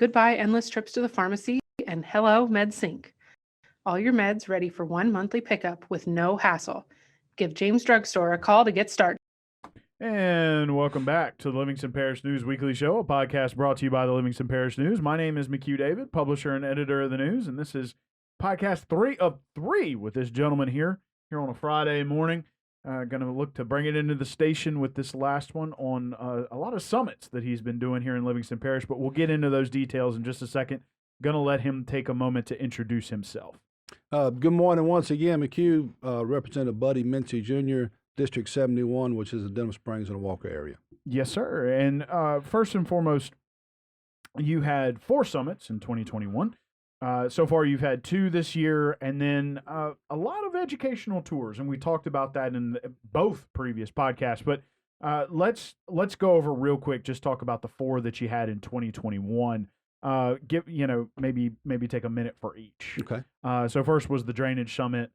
Goodbye endless trips to the pharmacy, and hello MedSync. All your meds ready for one monthly pickup with no hassle. Give James Drugstore a call to get started. And welcome back to the Livingston Parish News Weekly Show, a podcast brought to you by the Livingston Parish News. My name is McHugh David, publisher and editor of the news, and this is podcast 3 of 3 with this gentleman here on a Friday morning. Going to look to bring it into the station with this last one on a lot of summits that he's been doing here in Livingston Parish, but we'll get into those details in just a second. Going to let him take a moment to introduce himself. Good morning once again, McHugh. Representative Buddy Mincey Jr., District 71, which is the Denham Springs and the Walker area. Yes, sir. And first and foremost, you had 4 summits in 2021. So far, you've had 2 this year, and then a lot of educational tours, and we talked about that in both previous podcasts. But let's go over real quick. Just talk about the 4 that you had in 2021. Maybe take a minute for each. Okay. So first was the Drainage Summit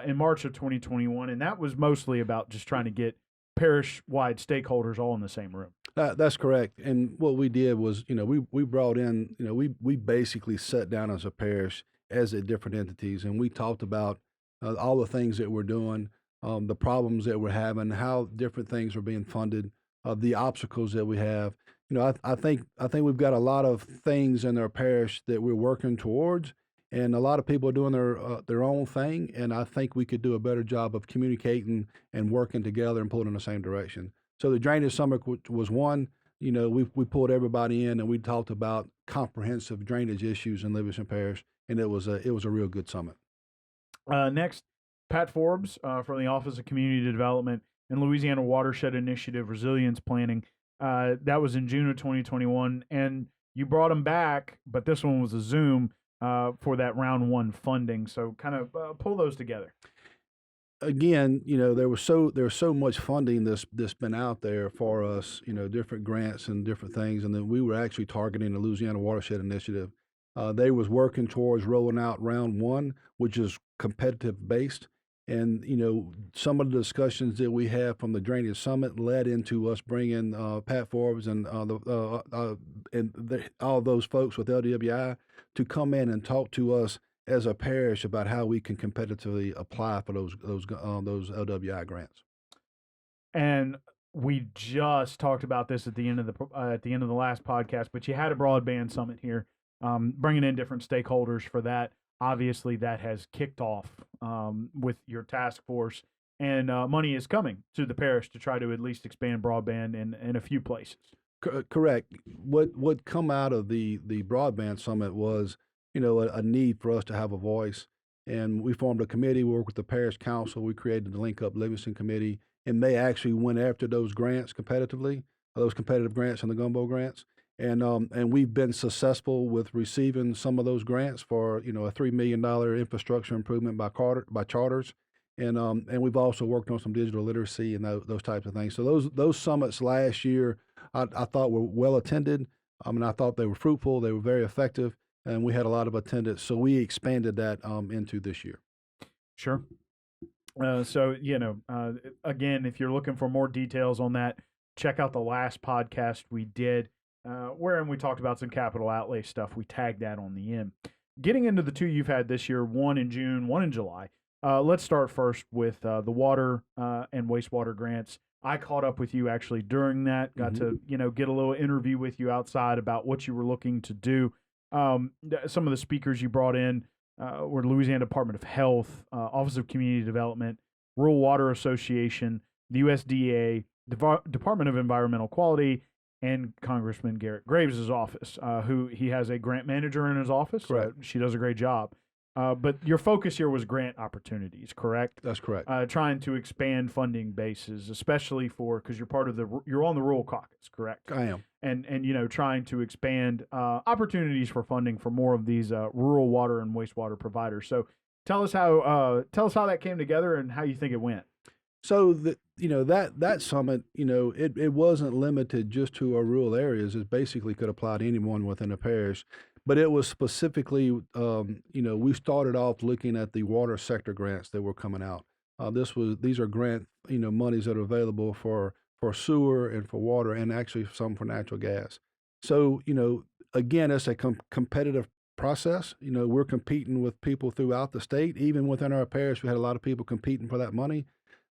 in March of 2021, and that was mostly about just trying to get parish-wide stakeholders all in the same room. That's correct. And what we did was, we brought in, we basically sat down as a parish as at different entities, and we talked about all the things that we're doing, the problems that we're having, how different things are being funded, the obstacles that we have. I think we've got a lot of things in our parish that we're working towards, and a lot of people are doing their own thing, and I think we could do a better job of communicating and working together and pulling in the same direction. So the Drainage Summit was one. We pulled everybody in, and we talked about comprehensive drainage issues in Livingston Parish, and it was a real good summit. Next, Pat Forbes from the Office of Community Development and Louisiana Watershed Initiative Resilience Planning. That was in June of 2021, and you brought him back, but this one was a Zoom for that round 1 funding. So kind of pull those together. Again, there was so much funding that's been out there for us, different grants and different things, and then we were actually targeting the Louisiana Watershed Initiative. They was working towards rolling out round 1, which is competitive based. And, some of the discussions that we had from the Drainage Summit led into us bringing Pat Forbes and all those folks with LWI to come in and talk to us as a parish about how we can competitively apply for those LWI grants. And we just talked about this at the end of the last podcast, but you had a broadband summit here, bringing in different stakeholders for that. Obviously, that has kicked off with your task force, and money is coming to the parish to try to at least expand broadband in a few places. Correct. What come out of the broadband summit was, a need for us to have a voice, and we formed a committee. We worked with the parish council. We created the Link Up Livingston committee, and they actually went after those grants competitively, those competitive grants and the gumbo grants. And we've been successful with receiving some of those grants for, a $3 million infrastructure improvement by charters. And we've also worked on some digital literacy and those types of things. So those summits last year, I thought were well attended. I thought they were fruitful. They were very effective, and we had a lot of attendance. So we expanded that into this year. Sure. So, again, if you're looking for more details on that, check out the last podcast we did, wherein we talked about some capital outlay stuff. We tagged that on the end. Getting into the 2 you've had this year, 1 in June, 1 in July. Let's start first with the water and wastewater grants. I caught up with you actually during that, got to, get a little interview with you outside about what you were looking to do. Some of the speakers you brought in were Louisiana Department of Health, Office of Community Development, Rural Water Association, the USDA, Department of Environmental Quality, and Congressman Garrett Graves' office, who he has a grant manager in his office. Correct. She does a great job. But your focus here was grant opportunities, correct? That's correct. Trying to expand funding bases, especially because you're on the rural caucus, correct? I am. And trying to expand opportunities for funding for more of these rural water and wastewater providers. So tell us how that came together and how you think it went. So that summit, it wasn't limited just to our rural areas. It basically could apply to anyone within a parish, but it was specifically, we started off looking at the water sector grants that were coming out. These are grant, monies that are available for sewer and for water, and actually some for natural gas. So, again, it's a competitive process. We're competing with people throughout the state. Even within our parish, we had a lot of people competing for that money.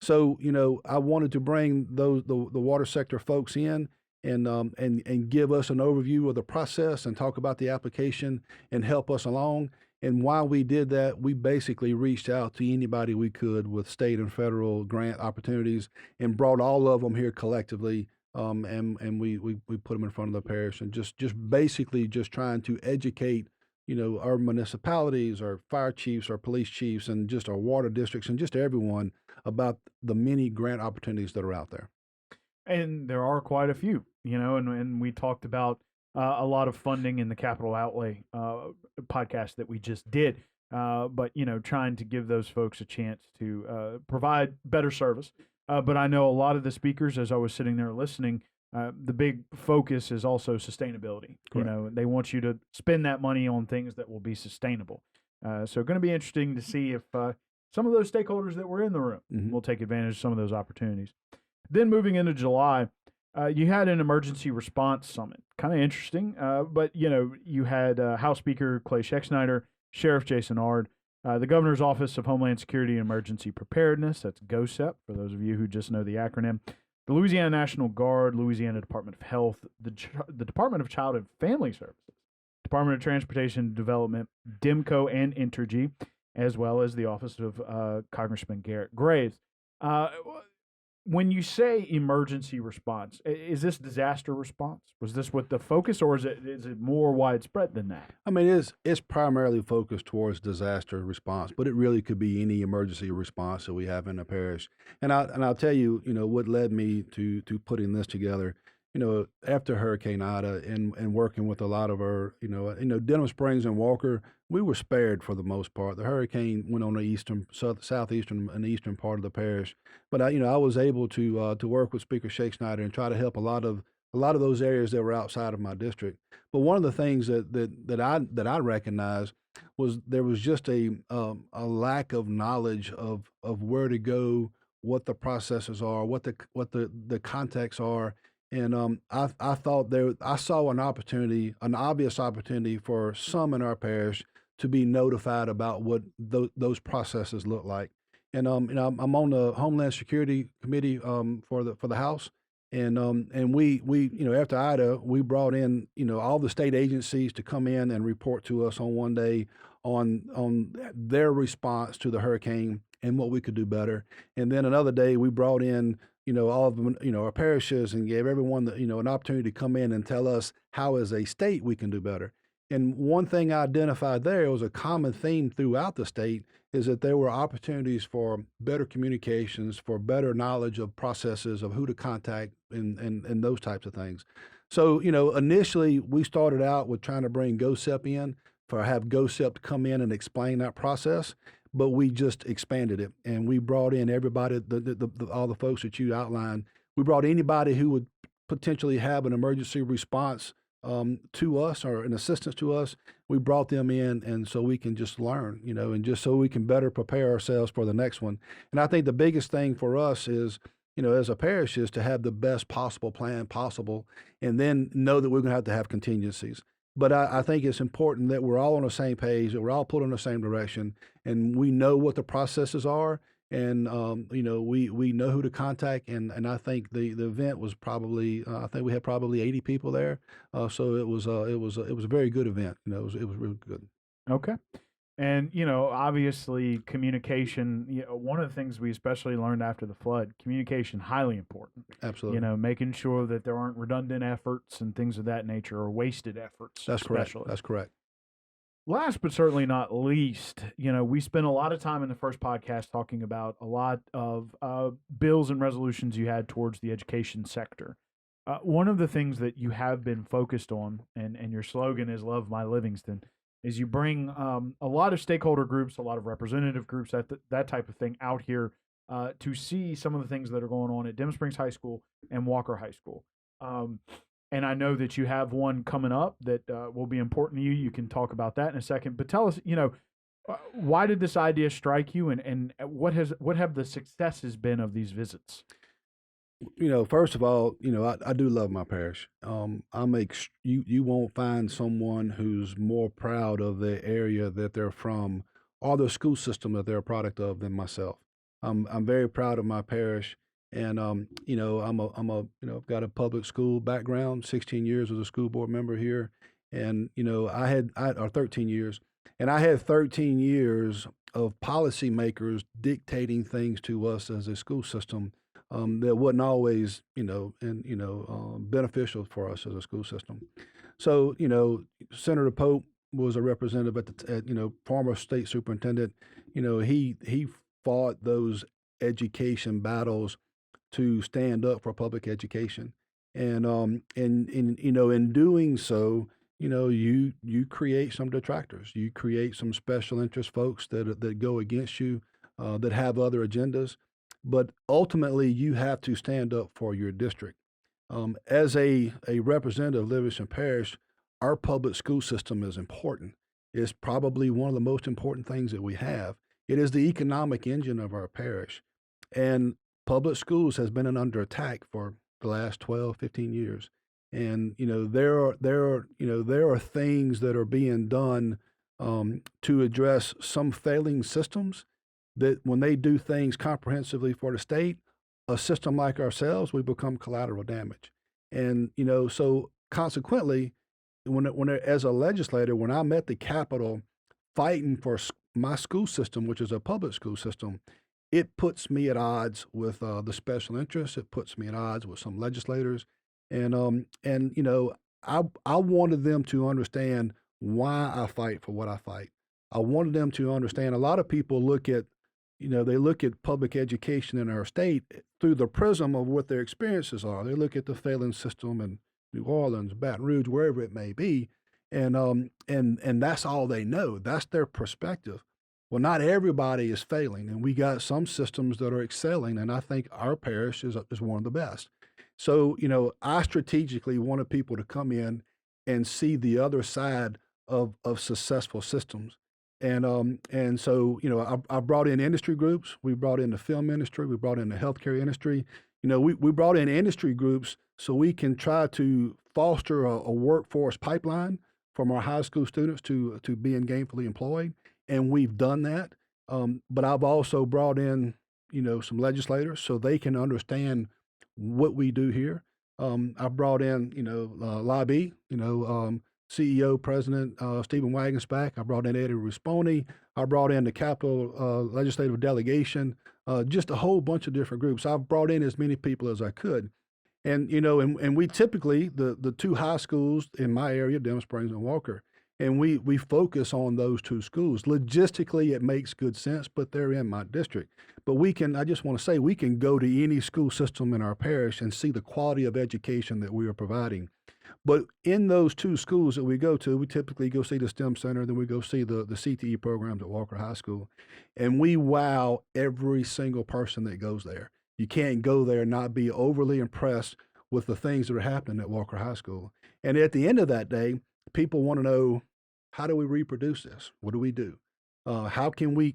So, I wanted to bring the water sector folks in and give us an overview of the process and talk about the application and help us along. And while we did that, we basically reached out to anybody we could with state and federal grant opportunities and brought all of them here collectively. And we put them in front of the parish and just basically just trying to educate, our municipalities, our fire chiefs, our police chiefs, and just our water districts and just everyone about the many grant opportunities that are out there. And there are quite a few, and we talked about a lot of funding in the capital outlay podcast that we just did. But, trying to give those folks a chance to provide better service. But I know a lot of the speakers, as I was sitting there listening, the big focus is also sustainability. Correct. They want you to spend that money on things that will be sustainable. So going to be interesting to see if some of those stakeholders that were in the room will take advantage of some of those opportunities. Then moving into July, you had an emergency response summit. Kind of interesting, but you had House Speaker Clay Schexnayder, Sheriff Jason Ard, the Governor's Office of Homeland Security and Emergency Preparedness, that's GOSEP, for those of you who just know the acronym, the Louisiana National Guard, Louisiana Department of Health, the Department of Child and Family Services, Department of Transportation and Development, DEMCO and Entergy, as well as the Office of Congressman Garrett Graves. When you say emergency response, is this disaster response? Was this what the focus, or is it more widespread than that? I mean, it's primarily focused towards disaster response, but it really could be any emergency response that we have in the parish. And I'll tell you, what led me to putting this together. After Hurricane Ida and working with a lot of our, Denham Springs and Walker, we were spared for the most part. The hurricane went on the southeastern and eastern part of the parish, but I was able to work with Speaker Schexnayder and try to help a lot of those areas that were outside of my district. But one of the things that I recognized was there was just a lack of knowledge of where to go, what the processes are, what the contexts are. And I thought I saw an obvious opportunity for some in our parish to be notified about what those processes look like. And I'm on the Homeland Security Committee for the House, and we after Ida we brought in all the state agencies to come in and report to us on one day on their response to the hurricane and what we could do better. And then another day we brought in all of them, our parishes, and gave everyone an opportunity to come in and tell us how as a state we can do better. And one thing I identified there was a common theme throughout the state is that there were opportunities for better communications, for better knowledge of processes, of who to contact and those types of things. So, initially we started out with trying to bring GOSEP in, have GOSEP come in and explain that process. But we just expanded it, and we brought in everybody, all the folks that you outlined. We brought anybody who would potentially have an emergency response to us or an assistance to us. We brought them in, and so we can just learn, and just so we can better prepare ourselves for the next one. And I think the biggest thing for us is, as a parish, is to have the best possible plan possible, and then know that we're going to have contingencies. But I think it's important that we're all on the same page, that we're all pulling in the same direction, and we know what the processes are, and we know who to contact. And I think the event was probably I think we had probably 80 people there, so it was a very good event. It was really good. Okay. And, obviously communication, one of the things we especially learned after the flood, communication, highly important. Absolutely. Making sure that there aren't redundant efforts and things of that nature or wasted efforts. That's correct. That's correct. Last but certainly not least, we spent a lot of time in the first podcast talking about a lot of bills and resolutions you had towards the education sector. One of the things that you have been focused on, and your slogan is Love My Livingston, is you bring a lot of stakeholder groups, a lot of representative groups, that type of thing out here to see some of the things that are going on at Denham Springs High School and Walker High School. And I know that you have one coming up that will be important to you. You can talk about that in a second. But tell us, why did this idea strike you, and what have the successes been of these visits? First of all, I do love my parish. You won't find someone who's more proud of the area that they're from or the school system that they're a product of than myself. I'm very proud of my parish, and I've got a public school background, 16 years as a school board member here, and or 13 years, and I had 13 years of policymakers dictating things to us as a school system that wasn't always, beneficial for us as a school system. So, Senator Pope was a representative former state superintendent. He fought those education battles to stand up for public education, and in doing so, you create some detractors. You create some special interest folks that go against you, that have other agendas. But ultimately, you have to stand up for your district. As a representative of Livingston Parish, our public school system is important. It's probably one of the most important things that we have. It is the economic engine of our parish. And public schools has been under attack for the last 12, 15 years. And there are things that are being done to address some failing systems that when they do things comprehensively for the state, a system like ourselves, we become collateral damage. And so consequently, as a legislator, when I'm at the Capitol fighting for my school system, which is a public school system, it puts me at odds with the special interests. It puts me at odds with some legislators, and I wanted them to understand why I fight for what I fight. I wanted them to understand. A lot of people they look at public education in our state through the prism of what their experiences are. They look at the failing system in New Orleans, Baton Rouge, wherever it may be, and that's all they know. That's their perspective. Well, not everybody is failing, and we got some systems that are excelling, and I think our parish is one of the best. So, I strategically wanted people to come in and see the other side of successful systems. And so, I brought in industry groups. We brought in the film industry. We brought in the healthcare industry. We brought in industry groups so we can try to foster a workforce pipeline from our high school students to being gainfully employed. And we've done that. But I've also brought in, some legislators so they can understand what we do here. I brought in, Lobby, CEO, President Stephen Wagensback. I brought in Eddie Rusponi. I brought in the Capitol Legislative Delegation, just a whole bunch of different groups. I've brought in as many people as I could. And, and we typically, the two high schools in my area, Denham Springs and Walker, and we focus on those two schools. Logistically, it makes good sense, but they're in my district. But I just want to say, we can go to any school system in our parish and see the quality of education that we are providing. But in those two schools that we go to, we typically go see the STEM Center, then we go see the CTE programs at Walker High School. And we wow every single person that goes there. You can't go there and not be overly impressed with the things that are happening at Walker High School. And at the end of that day, people want to know, how do we reproduce this? What do we do? How can we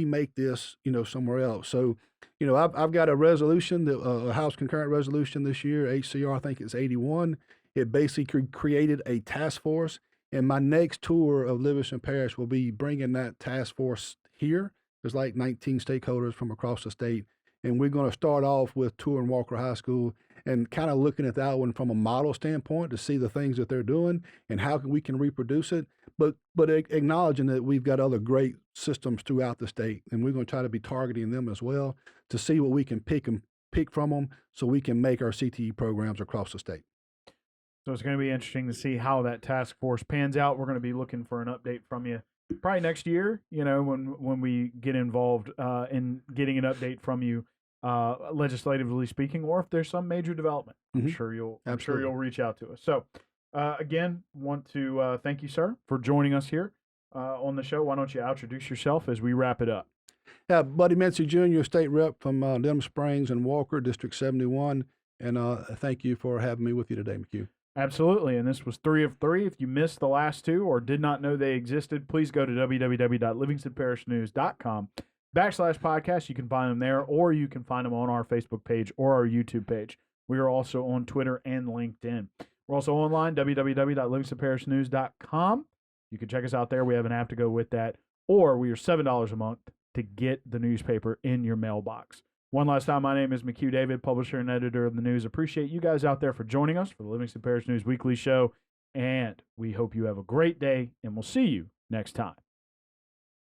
make this, somewhere else? So, I've got a resolution, a House concurrent resolution this year, HCR, I think it's 81. It basically created a task force, and my next tour of Livingston Parish will be bringing that task force here. There's like 19 stakeholders from across the state, and we're going to start off with touring Walker High School and kind of looking at that one from a model standpoint to see the things that they're doing and how we can reproduce it, but acknowledging that we've got other great systems throughout the state, and we're going to try to be targeting them as well to see what we can pick from them so we can make our CTE programs across the state. So it's going to be interesting to see how that task force pans out. We're going to be looking for an update from you probably next year, when we get involved in getting an update from you, legislatively speaking, or if there's some major development. I'm sure you'll reach out to us. So again, want to thank you, sir, for joining us here on the show. Why don't you introduce yourself as we wrap it up? Yeah, Buddy Mincey Jr., state rep from Denham Springs and Walker, District 71. And thank you for having me with you today, McHugh. Absolutely. And this was 3 of 3. If you missed the last two or did not know they existed, please go to www.livingstonparishnews.com /podcast. You can find them there, or you can find them on our Facebook page or our YouTube page. We are also on Twitter and LinkedIn. We're also online, www.livingstonparishnews.com. You can check us out there. We have an app to go with that. Or we are $7 a month to get the newspaper in your mailbox. One last time, my name is McHugh David, publisher and editor of the news. Appreciate you guys out there for joining us for the Livingston Parish News Weekly Show. And we hope you have a great day, and we'll see you next time.